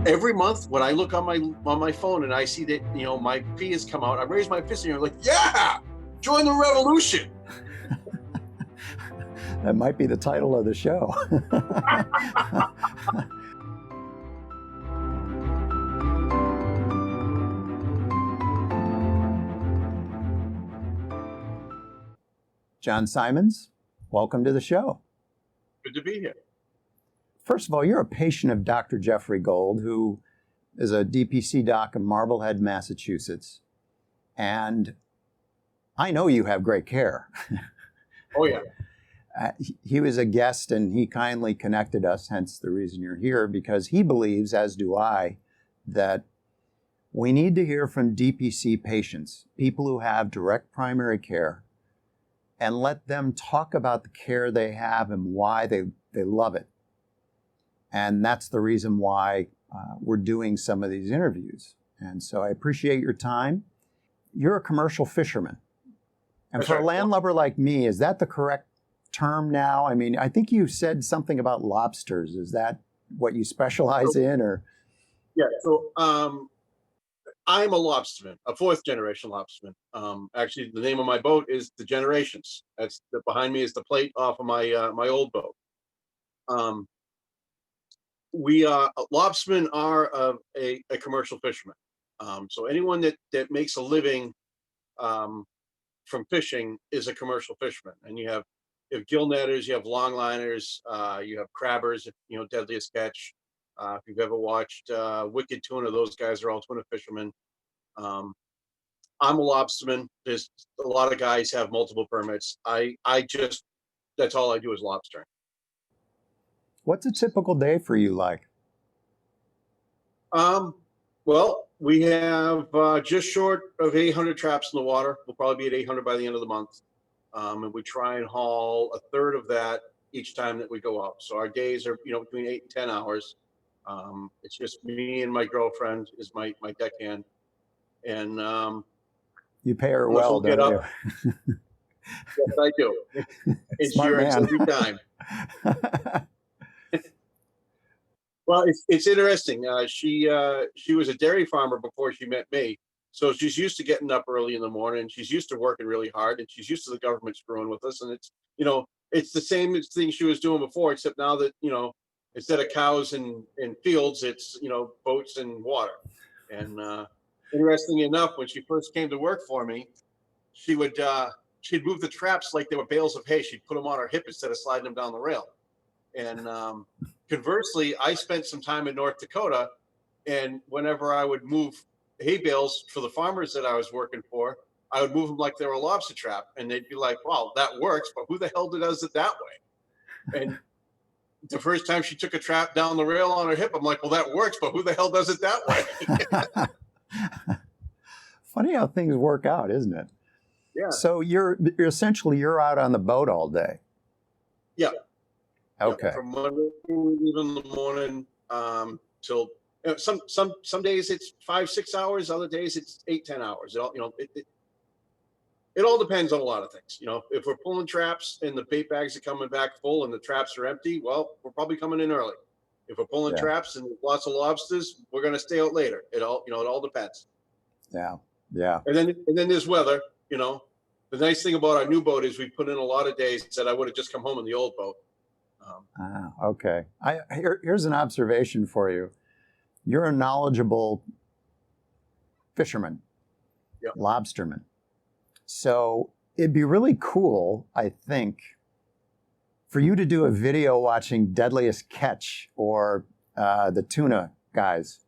Every month when I look on my phone and I see that my fee has come out, I raise my fist and you're like, yeah, join the revolution. That might be the title of the show. John Symonds, welcome to the show. Good to be here. First of all, you're a patient of Dr. Jeffrey Gold, who is a DPC doc in Marblehead, Massachusetts. And I know you have great care. Oh, yeah. He was a guest and he kindly connected us, hence the reason you're here, because he believes, as do I, that we need to hear from DPC patients, people who have direct primary care, and let them talk about the care they have and why they love it. And that's the reason why we're doing some of these interviews. And so I appreciate your time. You're a commercial fisherman. And That's for right. a landlubber like me, is that the correct term now? I mean, I think you said something about lobsters. Is that what you specialize in, or? Yeah, so I'm a lobsterman, a fourth generation lobsterman. Actually, the name of my boat is the Generations. That's behind me is the plate off of my old boat. We lobstermen are a commercial fisherman. So anyone that makes a living from fishing is a commercial fisherman. And you have gill netters, you have longliners, you have crabbers, deadliest catch. If you've ever watched Wicked Tuna, those guys are all tuna fishermen. I'm a lobsterman. There's a lot of guys have multiple permits. That's all I do is lobstering. What's a typical day for you like? Well, we have just short of 800 traps in the water. We'll probably be at 800 by the end of the month. And we try and haul a third of that each time that we go out. So our days are, between 8 and 10 hours. It's just me and my girlfriend is my deckhand. And you pay her well, don't you? Yes, I do. Insurance every time. Well, it's interesting. She was a dairy farmer before she met me, so she's used to getting up early in the morning. She's used to working really hard, and she's used to the government screwing with us. And it's the same thing she was doing before, except now that instead of cows and fields, it's boats and water. And interestingly enough, when she first came to work for me, she'd move the traps like they were bales of hay. She'd put them on her hip instead of sliding them down the rail. And conversely, I spent some time in North Dakota, and whenever I would move hay bales for the farmers that I was working for, I would move them like they were a lobster trap, and they'd be like, "Wow, that works, but who the hell does it that way?" And the first time she took a trap down the rail on her hip, I'm like, "Well, that works, but who the hell does it that way?" Funny how things work out, isn't it? Yeah. So you're essentially out on the boat all day. Yeah. Okay. Yeah, from Monday we leave in the morning till some days it's 5-6 hours, other days it's 8-10 hours. It all depends on a lot of things. If we're pulling traps and the bait bags are coming back full and the traps are empty, well, we're probably coming in early. If we're pulling traps and lots of lobsters, we're going to stay out later. It all depends. Yeah. Yeah. And then there's weather. The nice thing about our new boat is we put in a lot of days that I would have just come home in the old boat. Okay. Here's an observation for you. You're a knowledgeable fisherman, lobsterman. So it'd be really cool, I think, for you to do a video watching Deadliest Catch or the tuna guys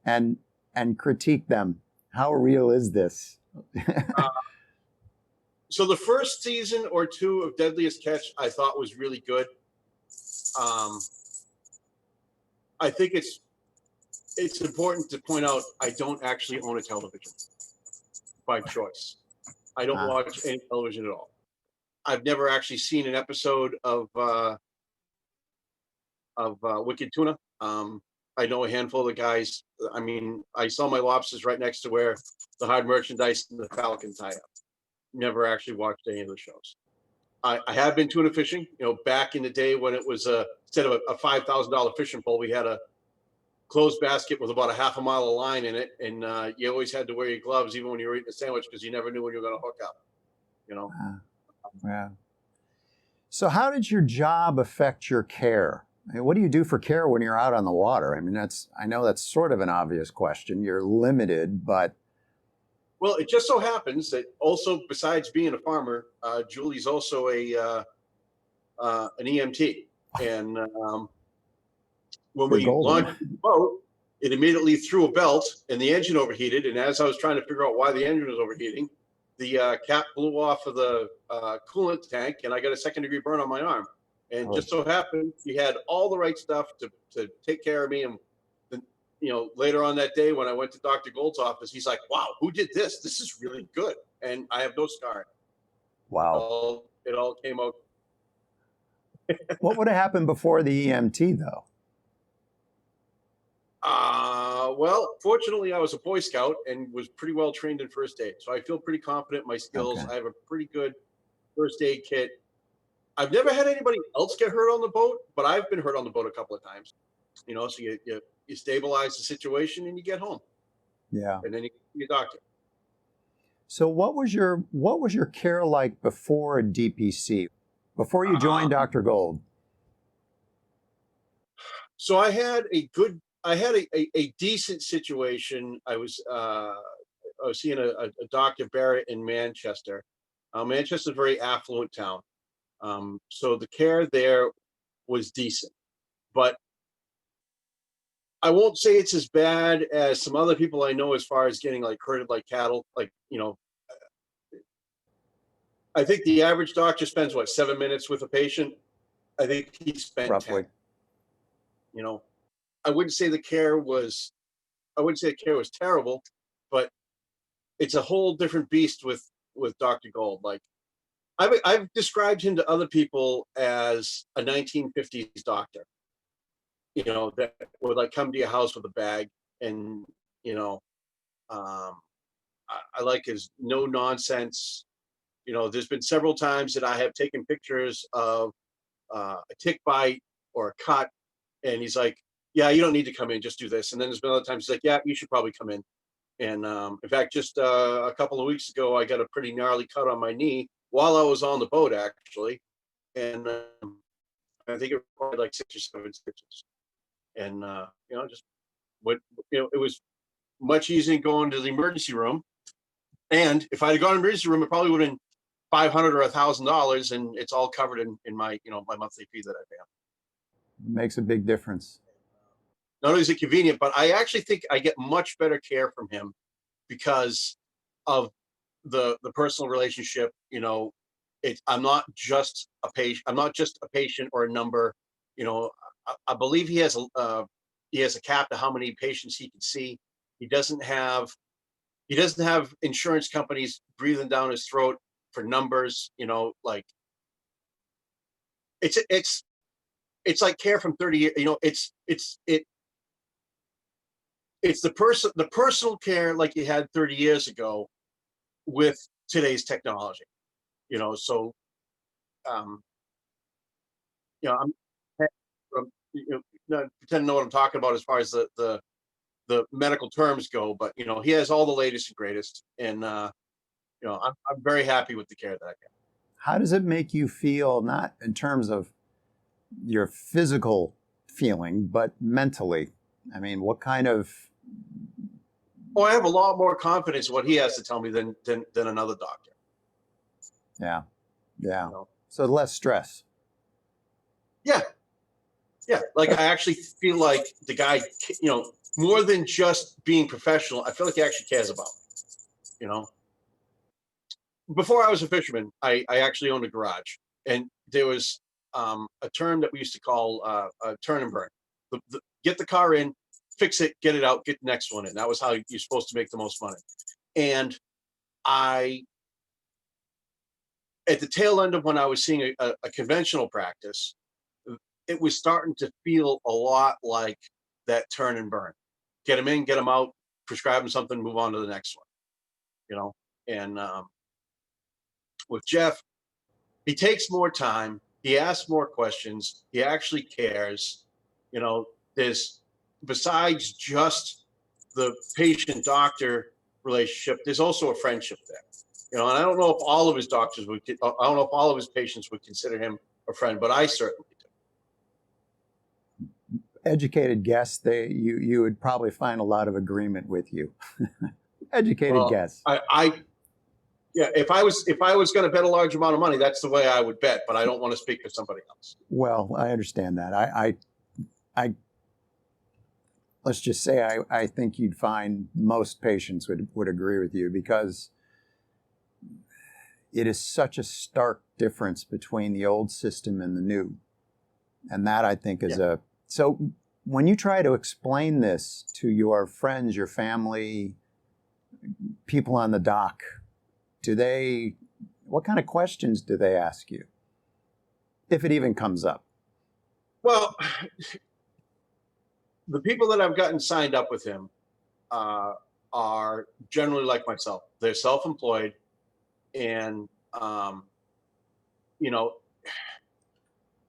and critique them. How real is this? So the first season or two of Deadliest Catch I thought was really good. I think it's important to point out I don't actually own a television by choice. I don't watch any television at all. I've never actually seen an episode of Wicked Tuna. I know a handful of the guys. I mean, I saw my lobsters right next to where the hard merchandise and the Falcon tie up. Never actually watched any of the shows. I have been tuna fishing, back in the day when it was instead of a $5,000 fishing pole, we had a closed basket with about a half a mile of line in it, and you always had to wear your gloves even when you were eating a sandwich because you never knew when you were going to hook up. You know. Yeah. So how did your job affect your care? I mean, what do you do for care when you're out on the water? I mean, I know that's sort of an obvious question. You're limited, but Well, it just so happens that also, besides being a farmer, Julie's also an EMT, and when you're we golden. launched the boat, it immediately threw a belt, and the engine overheated. And as I was trying to figure out why the engine was overheating, the cap blew off of the coolant tank, and I got a second-degree burn on my arm. And just so happened, he had all the right stuff to take care of me. And then, later on that day when I went to Dr. Gold's office, he's like, "Wow, who did this? This is really good." And I have no scar. Wow. It all came out. What would have happened before the EMT, though? Well, fortunately, I was a Boy Scout and was pretty well trained in first aid. So I feel pretty confident in my skills. Okay. I have a pretty good first aid kit. I've never had anybody else get hurt on the boat, but I've been hurt on the boat a couple of times. So you stabilize the situation and you get home. Yeah. And then you see your doctor. So what was your care like before DPC? Before you joined Dr. Gold? So I had a decent situation. I was seeing a Dr. Barrett in Manchester. Manchester's a very affluent town. So the care there was decent, but I won't say it's as bad as some other people I know as far as getting like herded like cattle. Like, I think the average doctor spends 7 minutes with a patient. I think he spent Roughly. 10. I wouldn't say the care was terrible, but it's a whole different beast with Dr. Gold. Like I've described him to other people as a 1950s doctor. That would like come to your house with a bag, and I like his no nonsense. There's been several times that I have taken pictures of a tick bite or a cut, and he's like, "Yeah, you don't need to come in, just do this." And then there's been other times he's like, "Yeah, you should probably come in." And in fact, just a couple of weeks ago, I got a pretty gnarly cut on my knee while I was on the boat, actually, and I think it was probably like 6 or 7 stitches. And just what it was much easier going to the emergency room. And if I'd have gone to the emergency room, it probably would have been $500 or $1,000, and it's all covered in my my monthly fee that I pay. Makes a big difference. Not only is it convenient, but I actually think I get much better care from him because of the personal relationship. I'm not just a patient. I'm not just a patient or a number. I believe he has a cap to how many patients he can see. He doesn't have insurance companies breathing down his throat for numbers. Like it's like care from 30 years. It's the personal care like you had 30 years ago with today's technology. So I'm not pretend to know what I'm talking about as far as the medical terms go, but he has all the latest and greatest, and I'm very happy with the care that I get. How does it make you feel, not in terms of your physical feeling, but mentally? I mean, what kind of... Oh, I have a lot more confidence in what he has to tell me than another doctor. Yeah. So less stress. Yeah. Like I actually feel like the guy, more than just being professional, I feel like he actually cares about me. Before I was a fisherman, I actually owned a garage, and there was a term that we used to call a turn and burn. Get the car in, fix it, get it out, get the next one in. That was how you're supposed to make the most money. And at the tail end of when I was seeing a conventional practice, it was starting to feel a lot like that turn and burn. Get them in, get them out, prescribe them something, move on to the next one. And with Jeff, he takes more time. He asks more questions. He actually cares. There's besides just the patient doctor relationship, there's also a friendship there. And I don't know if all of his doctors would, I don't know if all of his patients would consider him a friend, but I certainly do. Educated guess, you would probably find a lot of agreement with you. Educated guess. Yeah, if I was going to bet a large amount of money, that's the way I would bet, but I don't want to speak for somebody else. Well, I understand that. I let's just say I think you'd find most patients would agree with you, because it is such a stark difference between the old system and the new. And that, I think, is so when you try to explain this to your friends, your family, people on the dock, what kind of questions do they ask you, if it even comes up? Well, the people that I've gotten signed up with him are generally like myself. They're self-employed, and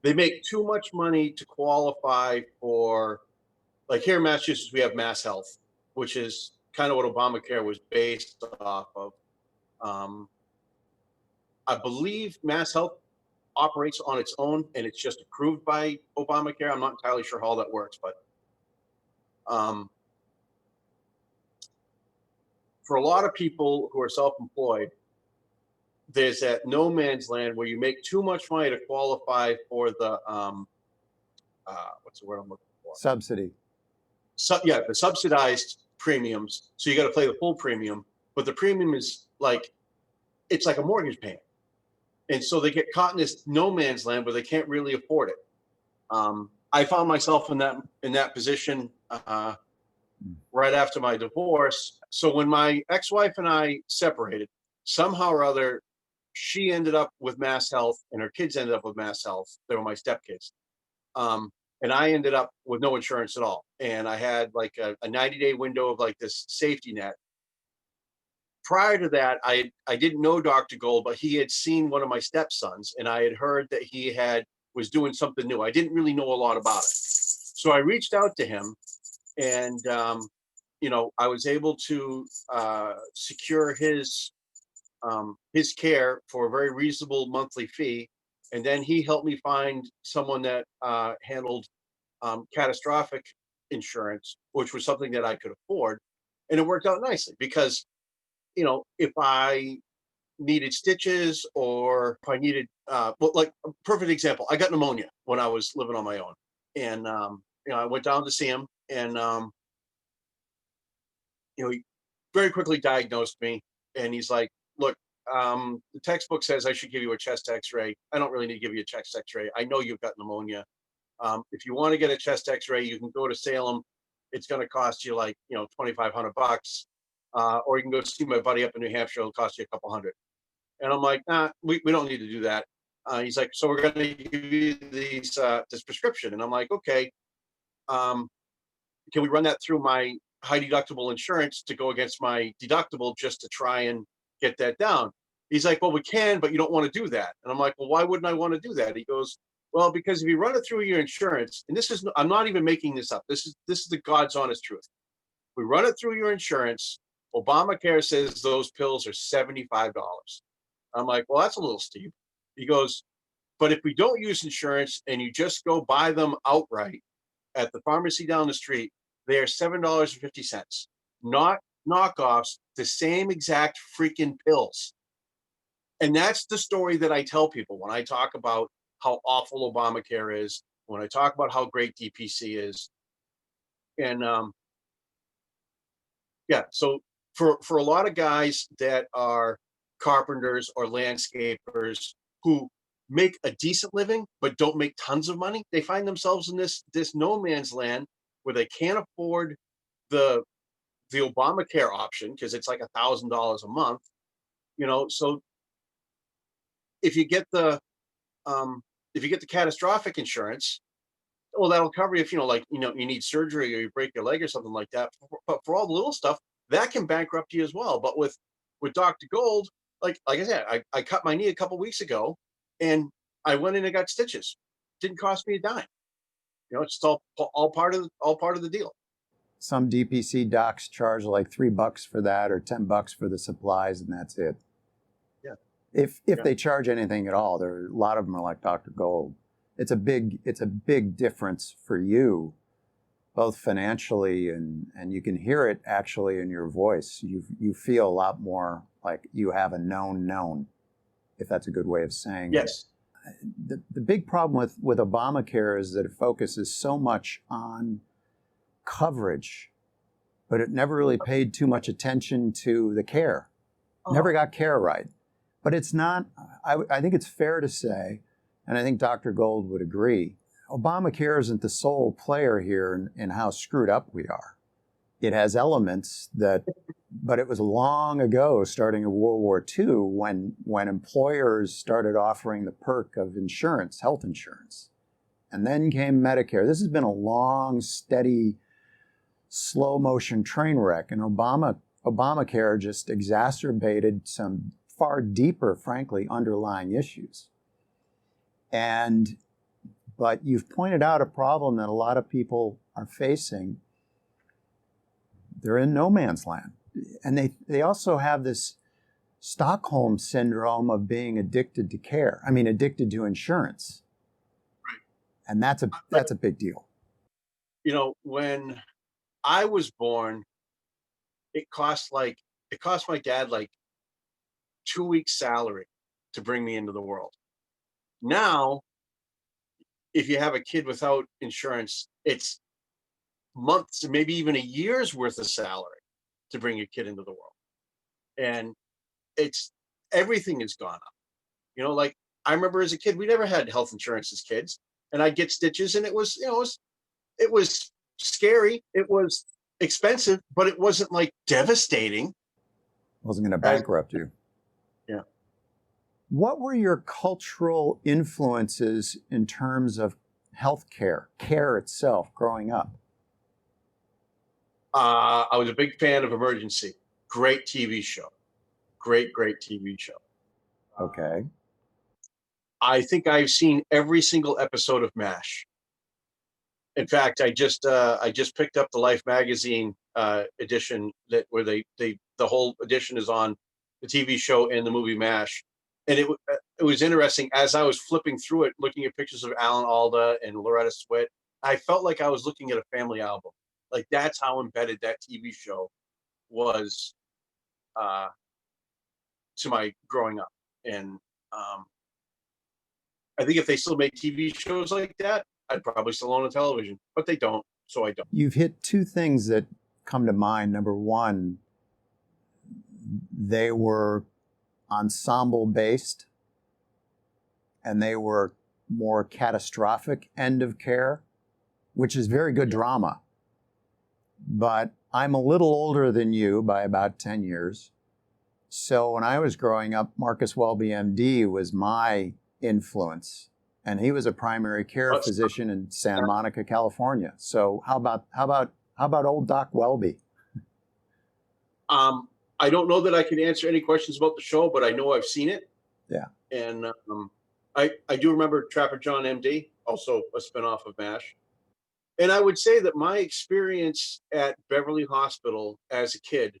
they make too much money to qualify for, like here in Massachusetts, we have MassHealth, which is kind of what ObamaCare was based off of. I believe MassHealth operates on its own, and it's just approved by ObamaCare. I'm not entirely sure how all that works, but for a lot of people who are self-employed, there's that no man's land where you make too much money to qualify for the what's the word I'm looking for? Subsidy. The subsidized premiums. So you got to pay the full premium, but the premium is it's like a mortgage payment. And so they get caught in this no man's land where they can't really afford it. I found myself in that position right after my divorce. So when my ex-wife and I separated, somehow or other, she ended up with MassHealth, and her kids ended up with MassHealth. They were my stepkids. And I ended up with no insurance at all. And I had like a 90-day window of like this safety net. Prior to that, I didn't know Dr. Gold, but he had seen one of my stepsons, and I had heard that he was doing something new. I didn't really know a lot about it. So I reached out to him, and I was able to secure his care for a very reasonable monthly fee. And then he helped me find someone that handled catastrophic insurance, which was something that I could afford. And it worked out nicely because, if I needed stitches, or if I needed, like a perfect example, I got pneumonia when I was living on my own. And, I went down to see him, and, he very quickly diagnosed me. And he's like, look, the textbook says I should give you a chest x-ray. I don't really need to give you a chest x-ray. I know you've got pneumonia. If you want to get a chest x-ray, you can go to Salem. It's going to cost you like, $2,500. Or you can go see my buddy up in New Hampshire. It'll cost you a couple hundred. And I'm like, nah, we don't need to do that. He's like, so we're going to give you this prescription. And I'm like, okay, can we run that through my high deductible insurance to go against my deductible just to try and get that down? He's like, well, we can, but you don't want to do that. And I'm like, well, why wouldn't I want to do that? He goes, well, because if you run it through your insurance, and I'm not even making this up. This is the God's honest truth. We run it through your insurance. ObamaCare says those pills are $75. I'm like, well, that's a little steep. He goes, but if we don't use insurance and you just go buy them outright at the pharmacy down the street, they are $7.50. Not knockoffs, the same exact freaking pills. And that's the story that I tell people when I talk about how awful ObamaCare is, when I talk about how great DPC is. And so for a lot of guys that are carpenters or landscapers who make a decent living but don't make tons of money, they find themselves in this no man's land where they can't afford the Obamacare option because it's like $1,000 a month. So if you get the catastrophic insurance, well, that'll cover you if you need surgery or you break your leg or something like that. But for all the little stuff, that can bankrupt you as well. But with Dr. Gold, like I said, I cut my knee a couple weeks ago, and I went in and got stitches. Didn't cost me a dime. It's all part of the deal. some DPC docs charge like $3 for that or $10 for the supplies, and that's it. Yeah. If Yeah. they charge anything at all, there a lot of them are like Dr. Gold. It's a big difference for you, both financially and you can hear it actually in your voice. You feel a lot more like you have a known, if that's a good way of saying it. Yes. The big problem with Obamacare is that it focuses so much on coverage, but it never really paid too much attention to the care. Never got care right. But it's not, I think it's fair to say, and I think Dr. Gold would agree, Obamacare isn't the sole player here in how screwed up we are. It has elements that, but it was long ago, starting in World War II, when employers started offering the perk of insurance, health insurance. And then came Medicare. This has been a long, steady, slow motion train wreck. And Obamacare just exacerbated some far deeper, frankly, underlying issues. But you've pointed out a problem that a lot of people are facing. They're in no man's land. And they also have this Stockholm syndrome of being addicted to care. I mean, addicted to insurance. Right. And that's a big deal. You know, when I was born, it cost my dad like 2 weeks' salary to bring me into the world. Now, if you have a kid without insurance, it's months, maybe even a year's worth of salary to bring your kid into the world. And everything has gone up. You know, like I remember as a kid, we never had health insurance as kids, and I'd get stitches, and it was scary. It was expensive, but it wasn't like devastating. Wasn't going to bankrupt you. Yeah. What were your cultural influences in terms of healthcare, care itself, growing up? I was a big fan of Emergency. Great TV show. Great TV show. Okay. I think I've seen every single episode of MASH. In fact, I just picked up the Life magazine edition where the whole edition is on the TV show and the movie MASH, and it was interesting as I was flipping through it, looking at pictures of Alan Alda and Loretta Swit. I felt like I was looking at a family album. Like that's how embedded that TV show was to my growing up, and I think if they still made TV shows like that, I'd probably still own a television, but they don't, so I don't. You've hit two things that come to mind. Number one, they were ensemble based and they were more catastrophic end of care, which is very good drama. But I'm a little older than you by about 10 years. So when I was growing up, Marcus Welby, MD, was my influence. And he was a primary care physician in Santa Monica, California. So how about old Doc Welby? I don't know that I can answer any questions about the show, but I know I've seen it. Yeah. And I do remember Trapper John, MD, also a spinoff of MASH. And I would say that my experience at Beverly Hospital as a kid,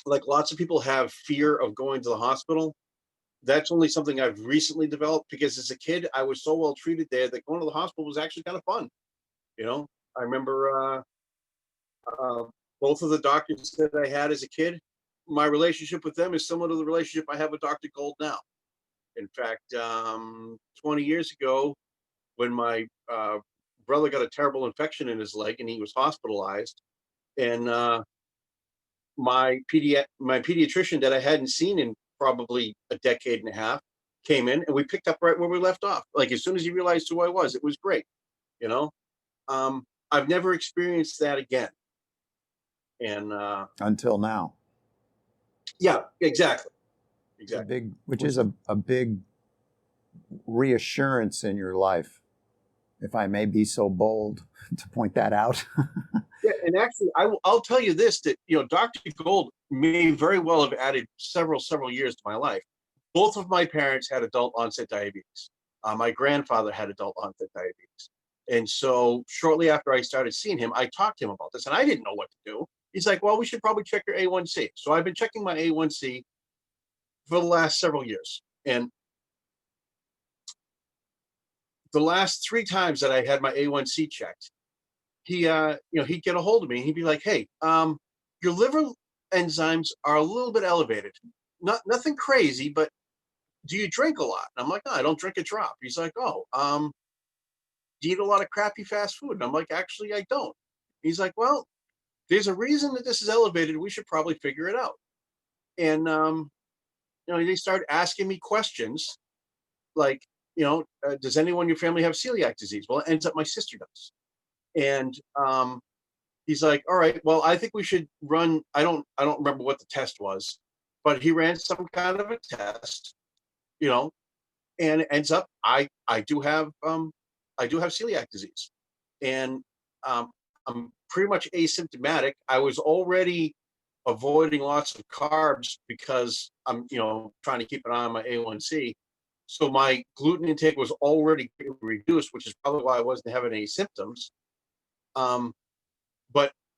like lots of people have fear of going to the hospital. That's only something I've recently developed because as a kid, I was so well treated there that going to the hospital was actually kind of fun. You know, I remember both of the doctors that I had as a kid, my relationship with them is similar to the relationship I have with Dr. Gold now. In fact, 20 years ago, when my brother got a terrible infection in his leg and he was hospitalized, and my pediatrician that I hadn't seen in probably a decade and a half came in, and we picked up right where we left off. Like as soon as he realized who I was, it was great. You know, I've never experienced that again. And until now. Yeah, exactly. Which is a big reassurance in your life, if I may be so bold to point that out. Yeah, and actually, I'll tell you this, that, you know, Dr. Gold may very well have added several years to my life. Both of my parents had adult onset diabetes. My grandfather had adult onset diabetes. And so shortly after I started seeing him, I talked to him about this and I didn't know what to do. He's like, well, we should probably check your A1C. So I've been checking my A1C for the last several years. And the last 3 times that I had my A1C checked, he'd get a hold of me and he'd be like, hey, your liver enzymes are a little bit elevated. Nothing crazy, but do you drink a lot? And I'm like, no, I don't drink a drop. He's like, oh, do you eat a lot of crappy fast food? And I'm like, actually, I don't. He's like, well, there's a reason that this is elevated. We should probably figure it out. And, they started asking me questions like, does anyone in your family have celiac disease? Well, it ends up my sister does. And he's like, all right, well, I think we should run. I don't remember what the test was, but he ran some kind of a test, and it ends up I do have celiac disease, and I'm pretty much asymptomatic. I was already avoiding lots of carbs because I'm trying to keep an eye on my A1C. So my gluten intake was already reduced, which is probably why I wasn't having any symptoms. But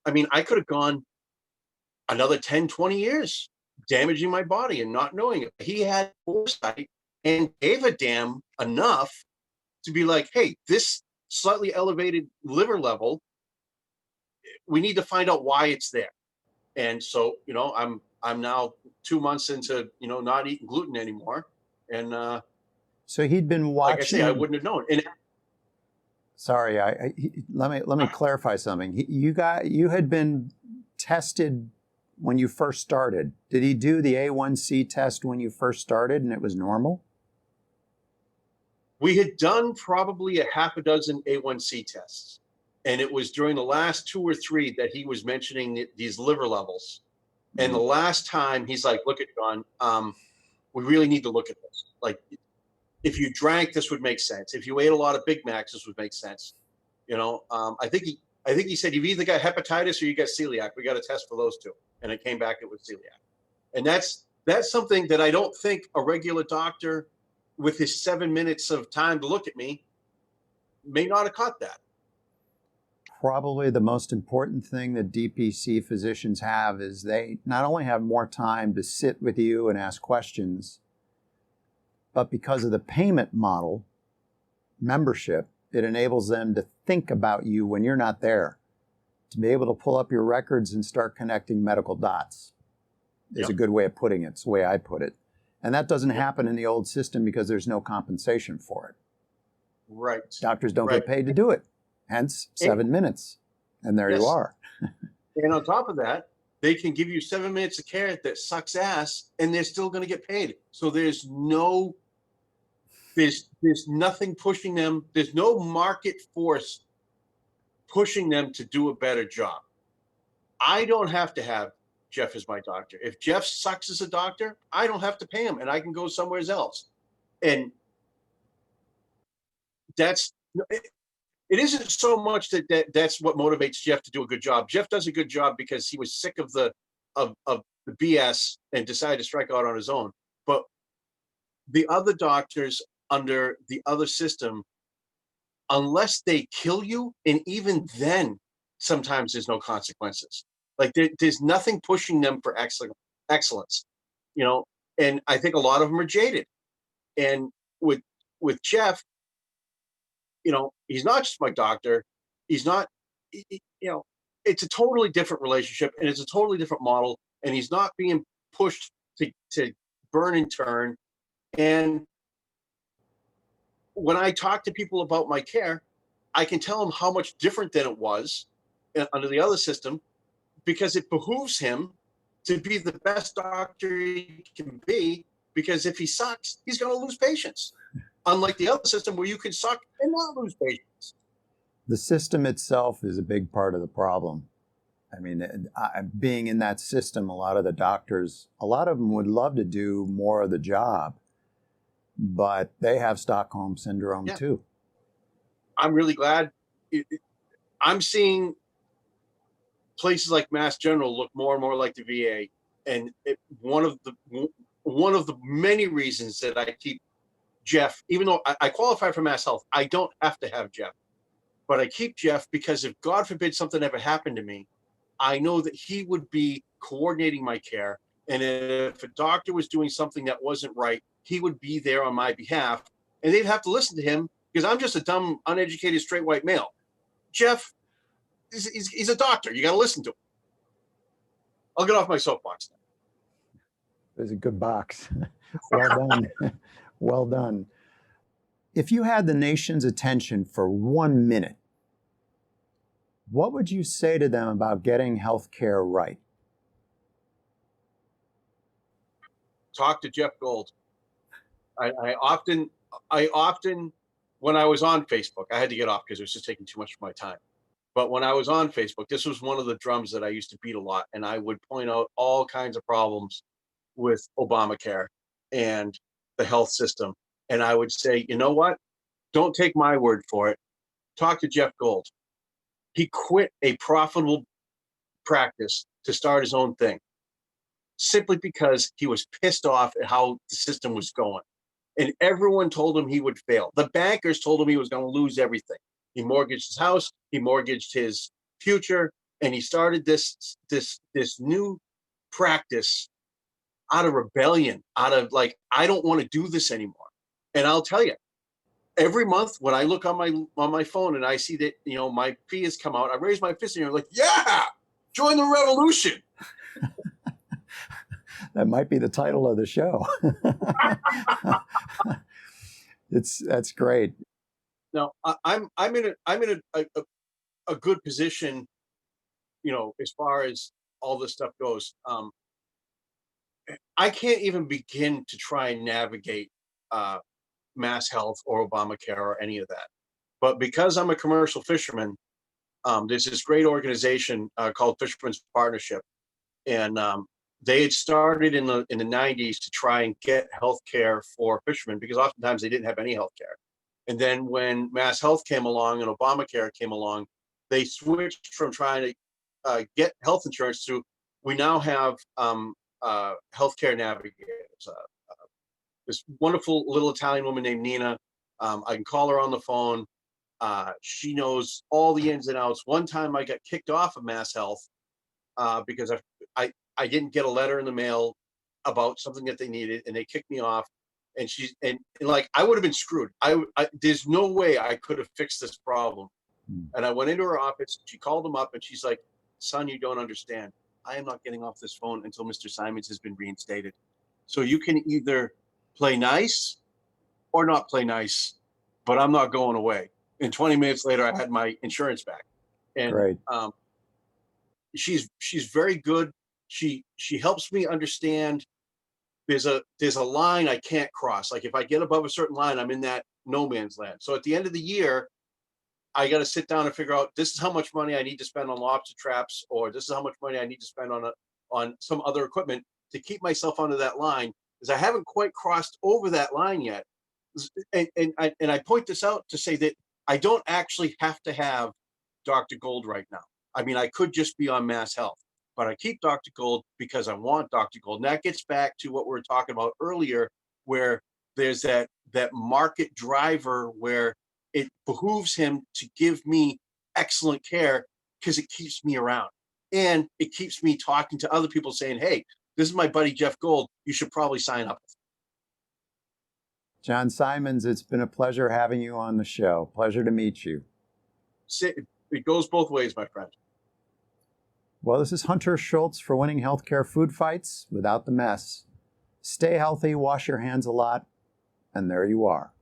I mean, I could have gone another 10, 20 years damaging my body and not knowing it. He had foresight and gave a damn enough to be like, hey, this slightly elevated liver level, we need to find out why it's there. And so, I'm now 2 months into, not eating gluten anymore. And so he'd been watching. Like I say, I wouldn't have known. And sorry, let me clarify something. You had been tested when you first started. Did he do the A1C test when you first started and it was normal? We had done probably a half a dozen A1C tests. And it was during the last 2 or 3 that he was mentioning these liver levels. And the last time he's like, look at John, we really need to look at this. Like, if you drank, this would make sense. If you ate a lot of Big Macs, this would make sense. I think he said you've either got hepatitis or you got celiac. We got a test for those 2, and it came back it was celiac. And that's something that I don't think a regular doctor, with his 7 minutes of time to look at me, may not have caught that. Probably the most important thing that DPC physicians have is they not only have more time to sit with you and ask questions, but because of the payment model, membership, it enables them to think about you when you're not there, to be able to pull up your records and start connecting medical dots is a good way of putting it. It's the way I put it. And that doesn't happen in the old system because there's no compensation for it. Right. Doctors don't get paid to do it. Hence 7 minutes. And there you are. And on top of that, they can give you 7 minutes of care that sucks ass and they're still going to get paid. So there's nothing pushing them. There's no market force pushing them to do a better job. I don't have to have Jeff as my doctor. If Jeff sucks as a doctor, I don't have to pay him and I can go somewhere else. And it isn't so much that's what motivates Jeff to do a good job. Jeff does a good job because he was sick of the BS and decided to strike out on his own. But the other doctors under the other system, unless they kill you, and even then, sometimes there's no consequences. Like there's nothing pushing them for excellence, and I think a lot of them are jaded. And with Jeff, he's not just my doctor. He's not, it's a totally different relationship and it's a totally different model. And he's not being pushed to burn and turn. And when I talk to people about my care, I can tell them how much different than it was under the other system, because it behooves him to be the best doctor he can be, because if he sucks, he's going to lose patients. Unlike the other system where you can suck and not lose patients. The system itself is a big part of the problem. I mean, being in that system, a lot of the doctors, a lot of them would love to do more of the job, but they have Stockholm syndrome too. I'm really glad. I'm seeing places like Mass General look more and more like the VA. And one of the many reasons that I keep Jeff, even though I qualify for MassHealth, I don't have to have Jeff. But I keep Jeff because if God forbid something ever happened to me, I know that he would be coordinating my care. And if a doctor was doing something that wasn't right, he would be there on my behalf. And they'd have to listen to him because I'm just a dumb, uneducated, straight white male. Jeff, he's a doctor. You got to listen to him. I'll get off my soapbox now. It was a good box. Well done. Well done. If you had the nation's attention for 1 minute, what would you say to them about getting health care right? Talk to Jeff Gold. I often, when I was on Facebook, I had to get off because it was just taking too much of my time. But when I was on Facebook, this was one of the drums that I used to beat a lot. And I would point out all kinds of problems with Obamacare and the health system. And I would say, you know what? Don't take my word for it. Talk to Jeff Gold. He quit a profitable practice to start his own thing simply because he was pissed off at how the system was going. And everyone told him he would fail. The bankers told him he was going to lose everything. He mortgaged his house, he mortgaged his future, and he started this new practice out of rebellion, out of like, I don't want to do this anymore. And I'll tell you, every month when I look on my phone and I see that, you know, my fee has come out, I raise my fist and I'm like, yeah, join the revolution. That might be the title of the show. That's great. Now I'm in a good position, you know, as far as all this stuff goes. I can't even begin to try and navigate MassHealth or ObamaCare or any of that. But because I'm a commercial fisherman, there's this great organization called Fisherman's Partnership, and they had started in the 90s to try and get health care for fishermen because oftentimes they didn't have any health care. And then when MassHealth came along and Obamacare came along, they switched from trying to get health insurance to we now have healthcare navigators. This wonderful little Italian woman named Nina. I can call her on the phone. She knows all the ins and outs. One time I got kicked off of MassHealth because I didn't get a letter in the mail about something that they needed, and they kicked me off. And she's and like I would have been screwed. There's no way I could have fixed this problem. And I went into her office. She called them up, and she's like, "Son, you don't understand. I am not getting off this phone until Mr. Symonds has been reinstated. So you can either play nice or not play nice, but I'm not going away." And 20 minutes later, I had my insurance back. And Great. She's very good. She helps me understand there's a line I can't cross. Like if I get above a certain line, I'm in that no man's land. So at the end of the year, I got to sit down and figure out this is how much money I need to spend on lobster traps, or this is how much money I need to spend on some other equipment to keep myself under that line, because I haven't quite crossed over that line yet. And I point this out to say that I don't actually have to have Dr. Gold right now. I mean, I could just be on MassHealth, but I keep Dr. Gold because I want Dr. Gold. And that gets back to what we were talking about earlier, where there's that market driver where it behooves him to give me excellent care because it keeps me around. And it keeps me talking to other people saying, hey, this is my buddy Jeff Gold. You should probably sign up. John Symonds, it's been a pleasure having you on the show. Pleasure to meet you. It goes both ways, my friend. Well, this is Hunter Schultz for Winning Healthcare Food Fights Without the Mess. Stay healthy, wash your hands a lot, and there you are.